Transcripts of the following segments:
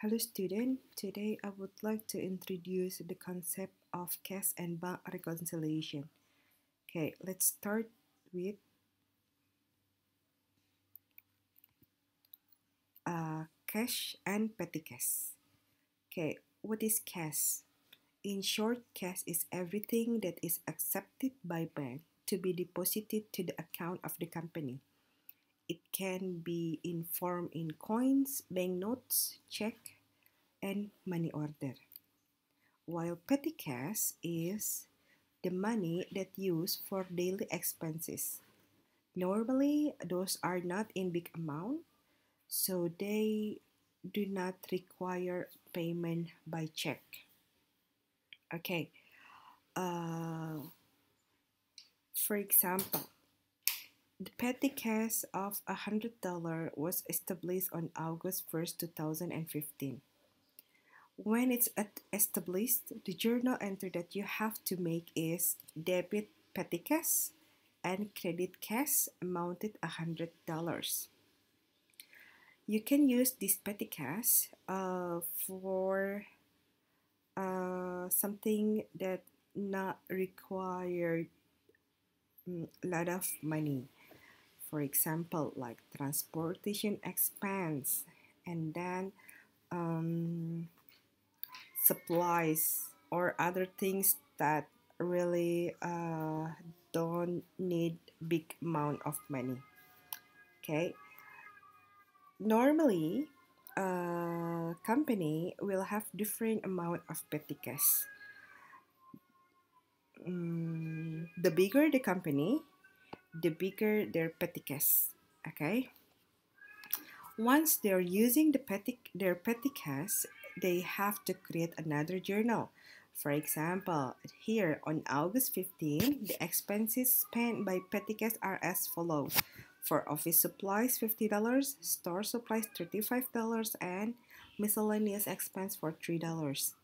Hello student, today I would like to introduce the concept of cash and bank reconciliation. Okay, let's start with cash and petty cash. Okay, what is cash? In short, cash is everything that is accepted by bank to be deposited to the account of the company. It can be in form in coins, banknotes, check, and money order. While petty cash is the money that used for daily expenses. Normally, those are not in big amount, so they do not require payment by check. Okay. Uh, for example, the petty cash of $100 was established on August 1st, 2015. When it's established, the journal entry that you have to make is debit petty cash and credit cash amounted $100. You can use this petty cash for something that not required a lot of money. For example, like transportation expense, and then supplies or other things that really don't need big amount of money. Okay, normally a company will have different amount of petty cash. The bigger the company, the bigger their petty cash. Okay, once they're using their petty cash, they have to create another journal. For example, here on August 15, the expenses spent by petty cash are as follows. For office supplies, $50, store supplies, $35, and miscellaneous expense for $3.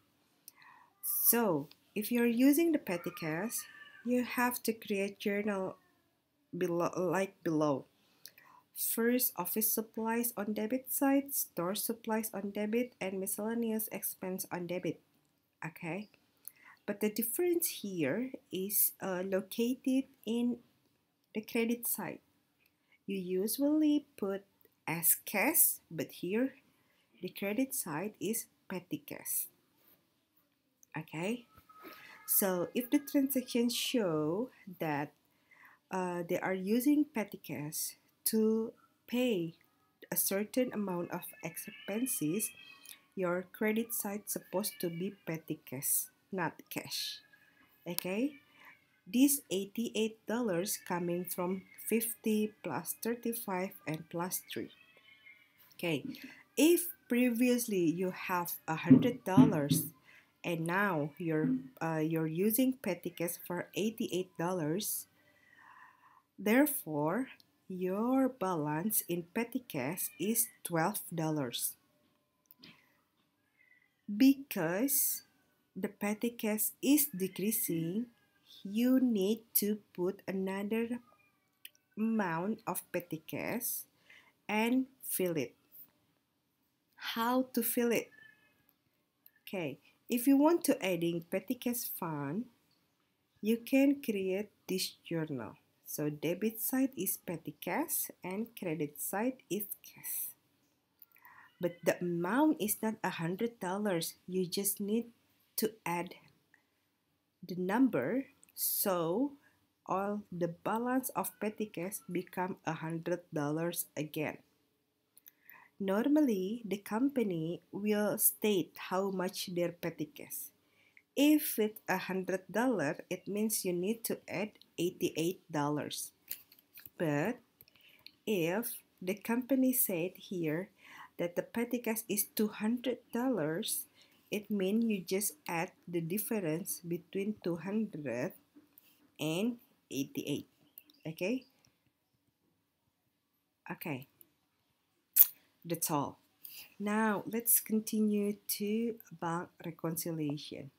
So, if you're using the petty cash, you have to create journal below. First, office supplies on debit side, store supplies on debit, and miscellaneous expense on debit. Okay, but the difference here is located in the credit side. You usually put as cash, but here the credit side is petty cash. Okay, so if the transactions show that they are using petty cash to pay a certain amount of expenses, your credit side supposed to be petty cash, not cash. Okay, this $88 coming from 50 plus 35 and plus 3. Okay, if previously you have $100 and now you're using petty cash for $88, therefore your balance in petty cash is $12. Because the petty cash is decreasing, you need to put another amount of petty cash and fill it. How to fill it? Okay, if you want to adding petty cash fund, you can create this journal. So debit side is petty cash and credit side is cash. But the amount is not $100. You just need to add the number, so all the balance of petty cash become $100 again. Normally, the company will state how much their petty cash. If it's $100, it means you need to add $88. But if the company said here that the petty cash is $200, it means you just add the difference between 200 and 88. Okay? Okay, that's all. Now, let's continue to bank reconciliation.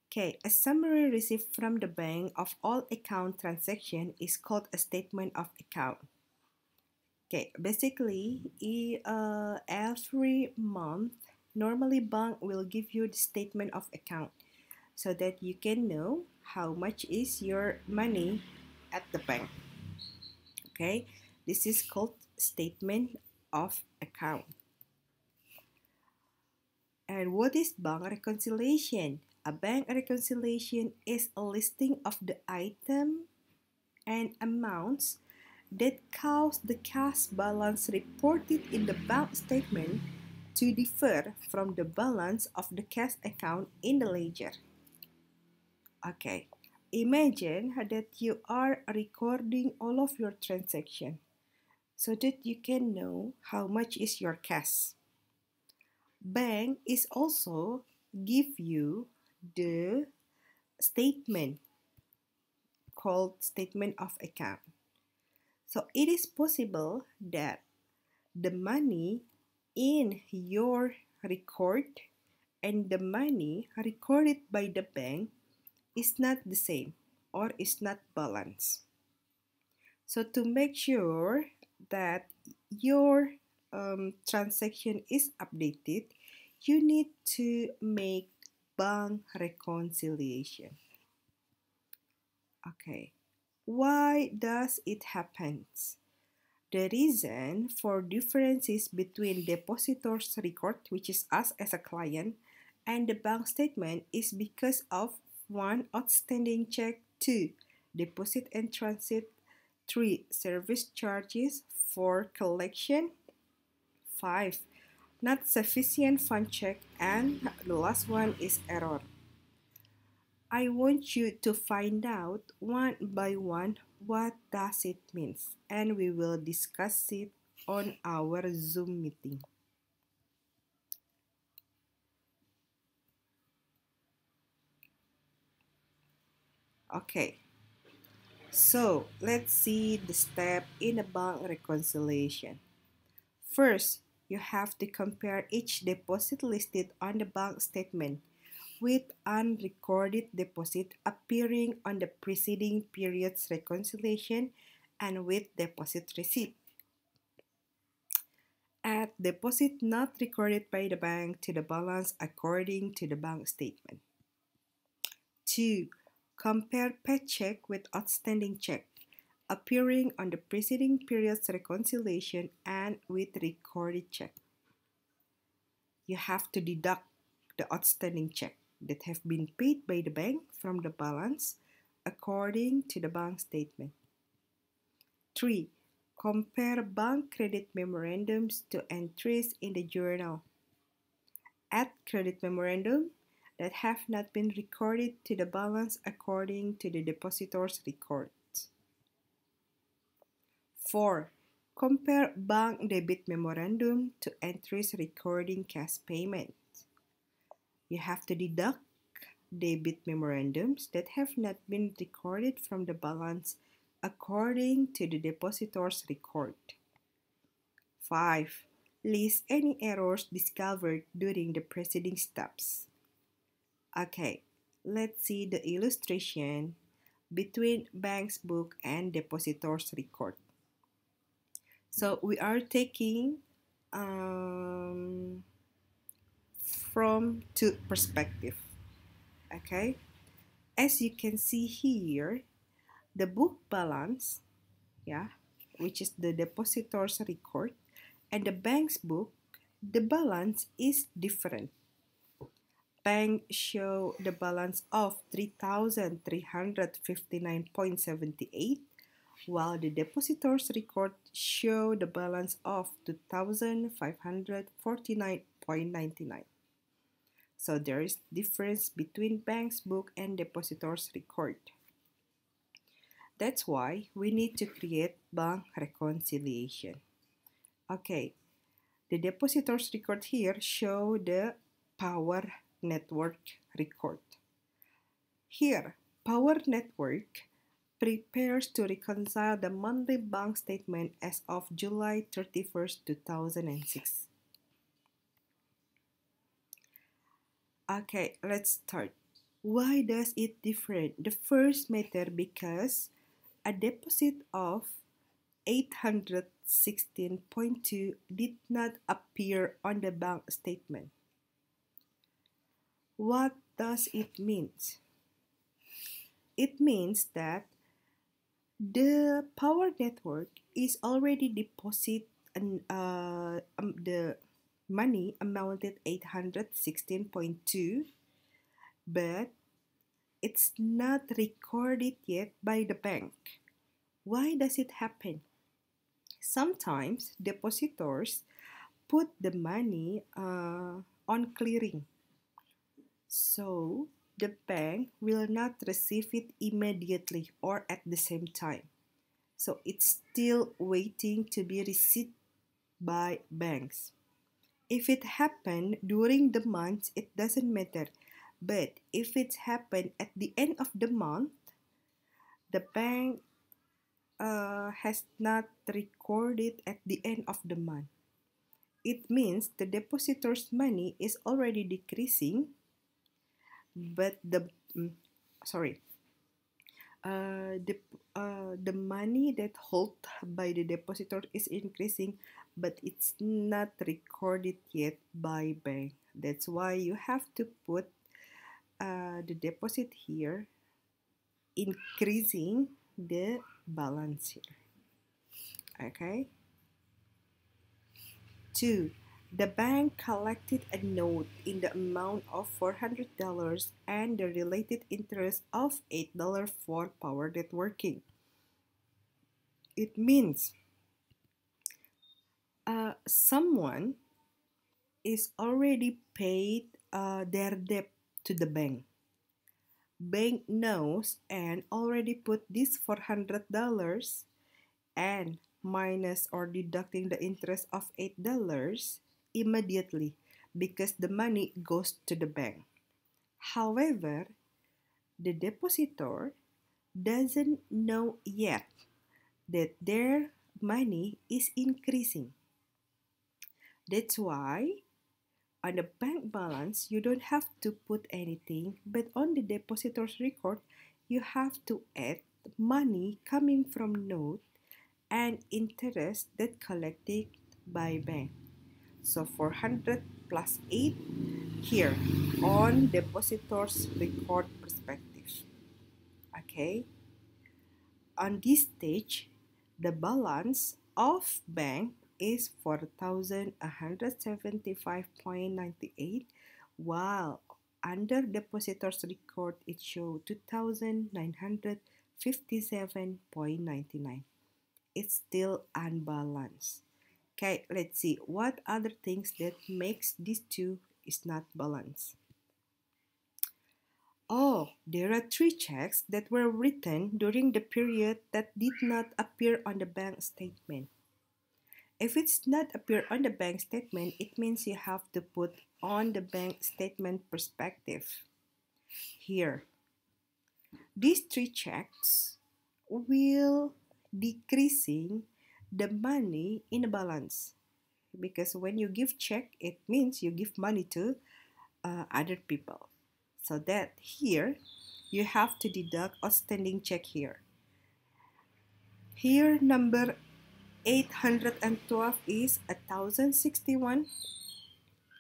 Okay, a summary received from the bank of all account transaction is called a statement of account. Okay, basically, every month, normally bank will give you the statement of account so that you can know how much is your money at the bank. Okay, this is called statement of account. And what is bank reconciliation? A bank reconciliation is a listing of the item and amounts that cause the cash balance reported in the bank statement to differ from the balance of the cash account in the ledger. Okay, imagine that you are recording all of your transactions so that you can know how much is your cash. Bank is also give you the statement called statement of account. So it is possible that the money in your record and the money recorded by the bank is not the same or is not balanced. So to make sure that your transaction is updated, you need to make bank reconciliation. Okay, why does it happen? The reason for differences between depositor's record, which is us as a client, and the bank statement is because of 1. Outstanding check, 2. Deposit and transit, 3. Service charges, 4. Collection, 5. Not sufficient fund check, and the last one is error. I want you to find out one by one what does it means, and we will discuss it on our Zoom meeting. Okay, so let's see the step in a bank reconciliation. First, you have to compare each deposit listed on the bank statement with unrecorded deposit appearing on the preceding period's reconciliation and with deposit receipt. Add deposit not recorded by the bank to the balance according to the bank statement. 2. Compare paycheck with outstanding check appearing on the preceding period's reconciliation and with recorded check. You have to deduct the outstanding check that have been paid by the bank from the balance according to the bank statement. 3. Compare bank credit memorandums to entries in the journal. Add credit memorandum that have not been recorded to the balance according to the depositor's records. 4. Compare bank debit memorandum to entries recording cash payment. You have to deduct debit memorandums that have not been recorded from the balance according to the depositor's record. 5. List any errors discovered during the preceding steps. Okay, let's see the illustration between bank's book and depositor's record. So we are taking from two perspective. Okay, as you can see here, the book balance, yeah, which is the depositor's record, and the bank's book, the balance is different. Bank show the balance of 3,359.78, while the depositor's record show the balance of 2,549.99. So there is difference between bank's book and depositor's record. That's why we need to create bank reconciliation. Okay, the depositor's record here show the power network record. Here, Power Network prepares to reconcile the monthly bank statement as of July 31st, 2006. Okay, let's start. Why does it different? The first matter because a deposit of 800 116.2 did not appear on the bank statement. What does it mean? It means that the power network is already deposit and the money amounted 816.2, but it's not recorded yet by the bank. Why does it happen? Sometimes depositors put the money on clearing, so the bank will not receive it immediately or at the same time. So it's still waiting to be received by banks. If it happened during the month, it doesn't matter. But if it happened at the end of the month, the bank has not recorded at the end of the month. It means the depositor's money is already decreasing, but sorry, uh, the the money that held by the depositor is increasing, but it's not recorded yet by bank. That's why you have to put the deposit here, increasing the balance here. Okay. 2. The bank collected a note in the amount of $400 and the related interest of $8 for power networking. It means someone is already paid their debt to the bank. Bank knows and already put this $400 and minus or deducting the interest of $8 immediately because the money goes to the bank. However, the depositor doesn't know yet that their money is increasing. That's why on the bank balance, you don't have to put anything, but on the depositor's record, you have to add money coming from note and interest that collected by bank. So 400 plus 8 here on depositor's record perspective. Okay. On this stage, the balance of bank is 4,175.98, while under depositor's record it shows 2,957.99. It's still unbalanced. Okay, let's see what other things that makes these two is not balanced. Oh, there are 3 checks that were written during the period that did not appear on the bank statement. If it's not appear on the bank statement, it means you have to put on the bank statement perspective. Here, these 3 checks will decreasing the money in the balance, because when you give check, it means you give money to other people. So that here, you have to deduct outstanding check here. Here, number 812 is 1,061.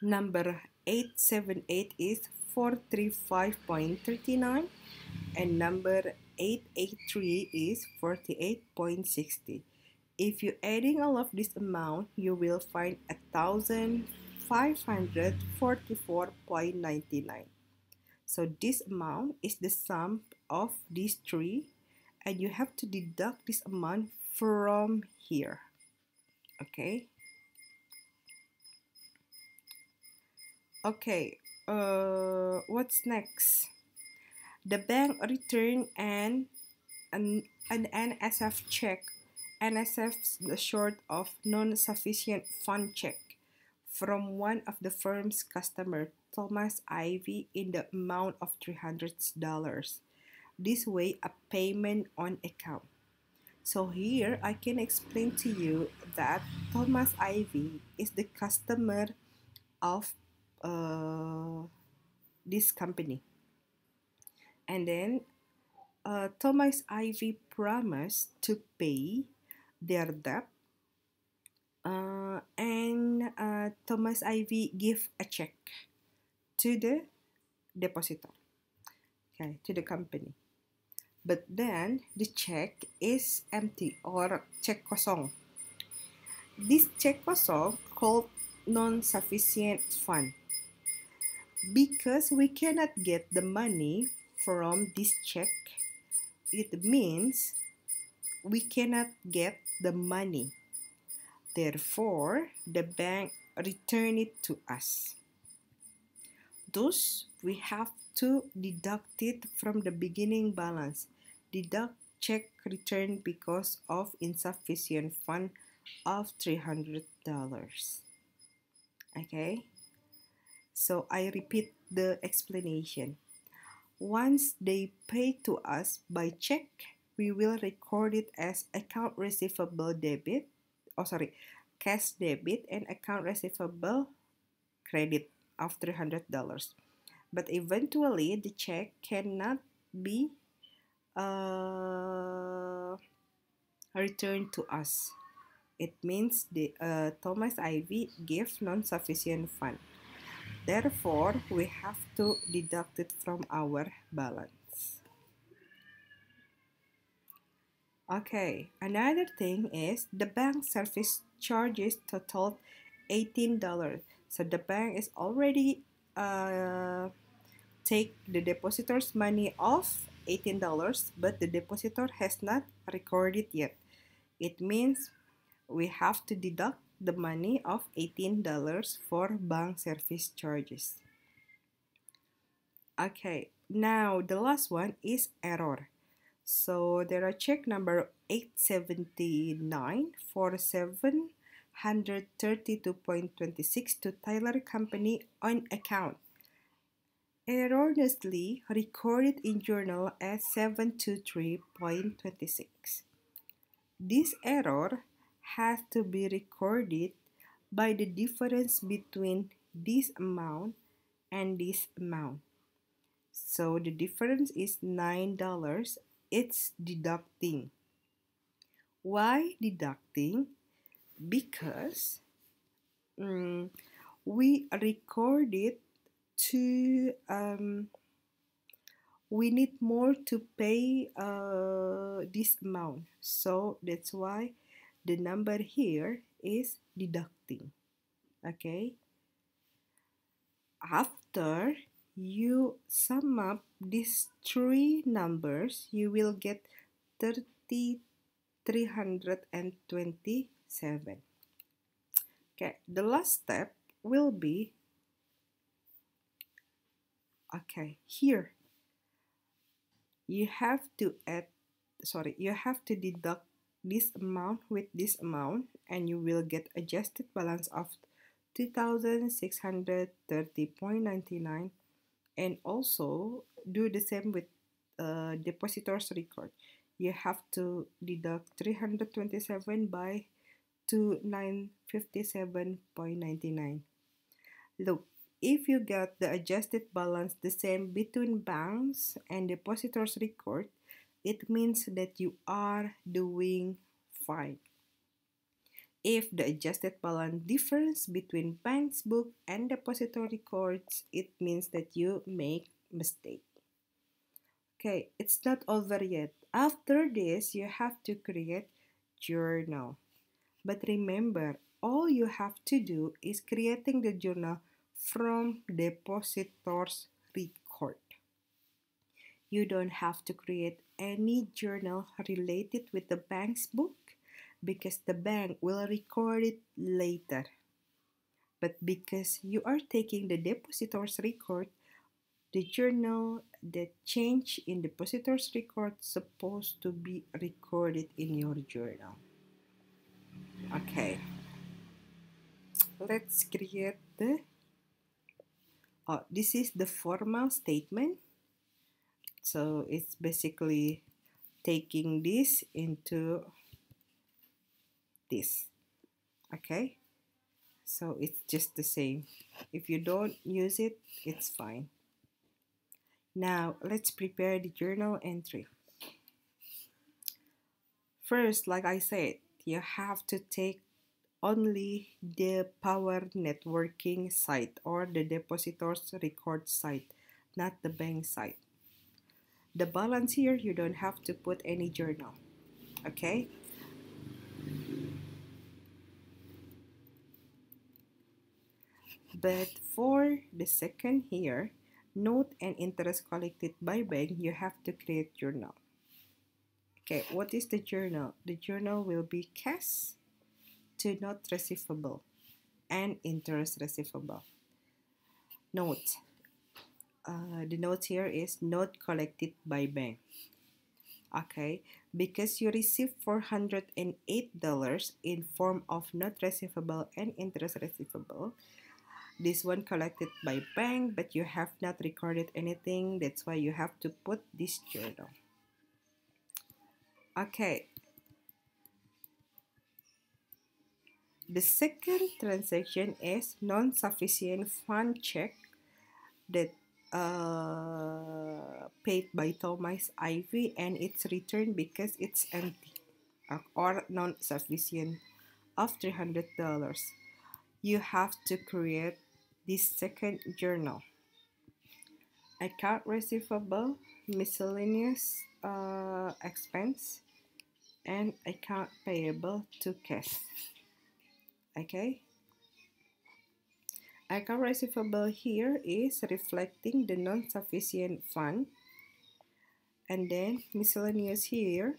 Number 878 is 435.39. And number 883 is 48.60. If you're adding all of this amount, you will find 1,544.99. So this amount is the sum of these 3, and you have to deduct this amount from here. Okay. Okay. What's next? The bank returned an NSF check. NSF's the short of non-sufficient fund check from one of the firm's customer, Thomas Ivy, in the amount of $300. This way, a payment on account. So here, I can explain to you that Thomas Ivy is the customer of this company. And then Thomas Ivy promised to pay their debt And Thomas Ivy give a check to the depositor, okay, to the company. But then the check is empty or check kosong. This check kosong called non-sufficient fund because we cannot get the money from this check. It means we cannot get the money. Therefore, the bank return it to us. Thus, we have to deduct it from the beginning balance. Deduct check return because of insufficient fund of $300. Okay? So I repeat the explanation. Once they pay to us by check, we will record it as account receivable debit, cash debit and account receivable credit of $300. But eventually, the check cannot be returned to us. It means the Thomas Ivy gave non-sufficient fund. Therefore, we have to deduct it from our balance. Okay, another thing is the bank service charges totaled $18. So the bank is already take the depositor's money off $18, but the depositor has not recorded yet. It means we have to deduct the money of $18 for bank service charges. Okay, now the last one is error. So there are check number 879 for 732.26 to Tyler Company on account. Erroneously recorded in journal as 723.26. This error has to be recorded by the difference between this amount and this amount. So the difference is $9. It's deducting. Why deducting? Because we recorded to we need more to pay this amount, so that's why the number here is deducting. Okay, after you sum up these three numbers, you will get 327. Okay, the last step will be, okay, here you have to deduct this amount with this amount, and you will get adjusted balance of 2,630.99, and also do the same with depositor's record. You have to deduct 327 by 2,957.99. Look, if you get the adjusted balance the same between banks and depositors record, it means that you are doing fine. If the adjusted balance differs between bank's book and depositor records, it means that you make mistake. Okay, it's not over yet. After this, you have to create journal. But remember, all you have to do is creating the journal from depositor's record. You don't have to create any journal related with the bank's book because the bank will record it later. But because you are taking the depositor's record, the journal that change in depositor's record supposed to be recorded in your journal. Okay, let's create the this is the formal statement. So it's basically taking this into this. Okay, so it's just the same. If you don't use it, it's fine. Now let's prepare the journal entry. First, like I said, you have to take only the power networking site or the depositors record site, not the bank site. The balance here, you don't have to put any journal, okay? But for the second here, note and interest collected by bank, you have to create journal. Okay, what is the journal? The journal will be cash to note receivable and interest receivable. Note, the note here is note collected by bank. Okay, because you received $408 in form of note receivable and interest receivable. This one collected by bank, but you have not recorded anything. That's why you have to put this journal. Okay. The second transaction is non-sufficient fund check that paid by Thomas Ivy, and it's returned because it's empty or non-sufficient of $300. You have to create this second journal. Account receivable, miscellaneous expense, and account payable to cash. Okay. Account receivable here is reflecting the non-sufficient fund, and then miscellaneous here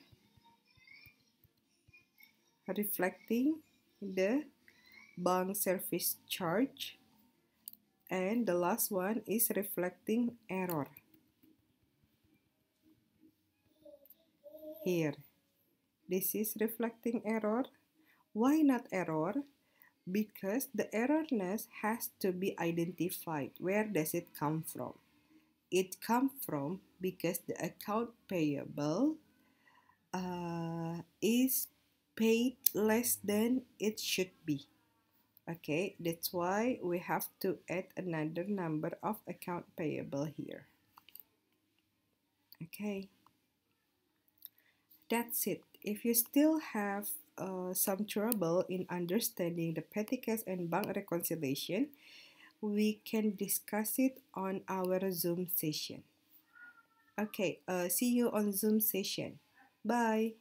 reflecting the bank service charge, and the last one is reflecting error here. This is reflecting error. Why not error? Because the errorness has to be identified. Where does it come from? It comes from because the account payable is paid less than it should be. Okay, that's why we have to add another number of account payable here. Okay, that's it. If you still have some trouble in understanding the petty cash and bank reconciliation, we can discuss it on our Zoom session. Okay, see you on Zoom session. Bye.